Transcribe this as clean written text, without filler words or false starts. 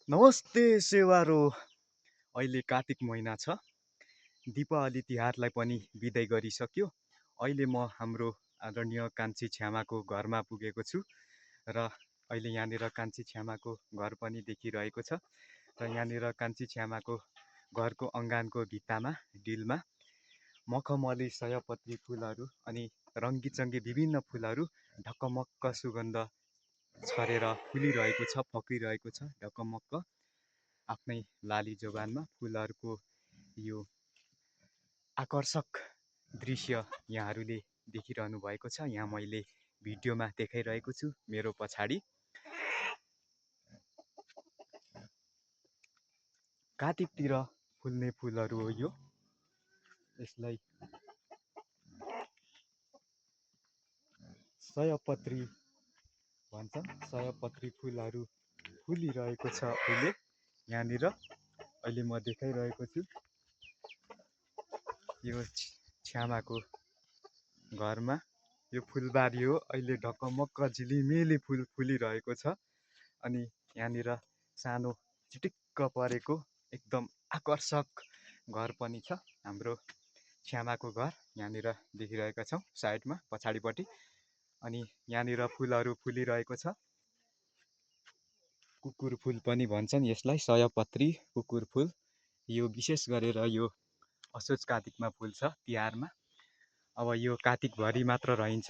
नमस्ते सेवारो। अहिले कार्तिक महिना छ। दीपावली तिहारलाई पनि बिदाई गरिसक्यो। अहिले म हाम्रो आदरणीय कान्छी छ्यामाको घरमा पुगेको छु र अहिले यहाँनिर कान्छी छ्यामाको घर पनि देखिरहेको छ र यहाँनिर कान्छी छ्यामाको घरको अङ्गानको भित्तामा डिलमा मखमली सयपत्री फुलहरू अनि रङ्गीचङ्गी विभिन्न फुलहरू ढकमक्क सुगन्ध छरेर फुलिरहेको छ, फक्रिरहेको छ ढकमक्क। आफ्नै लाली जोबानमा फुलहरूको यो आकर्षक दृश्य यहाँहरूले देखिरहनु भएको छ। यहाँ मैले भिडियोमा देखाइरहेको छु। मेरो पछाडि कार्तिकतिर फुल्ने फुलहरू हो यो। यसलाई सयपत्री भन्छन्। सयपत्री फुलहरू फुलिरहेको छ अहिले यहाँनिर। अहिले म देखाइरहेको छु। यो छ्यामाको घरमा यो फुलबारी हो। अहिले ढकमक्क झिलिमिली फुल फुलिरहेको छ अनि यहाँनिर सानो चिटिक्क परेको एकदम आकर्षक घर पनि छ। हाम्रो छ्यामाको घर यहाँनिर देखिरहेका छौँ साइडमा पछाडिपट्टि। अनि यहाँनिर फुलहरू फुलिरहेको छ। कुकुर फुल पनि भन्छन् यसलाई, सयपत्री कुकुर फुल। यो विशेष गरेर यो असोज कार्तिकमा फुल्छ तिहारमा। अब यो कार्तिकभरि मात्र रहन्छ।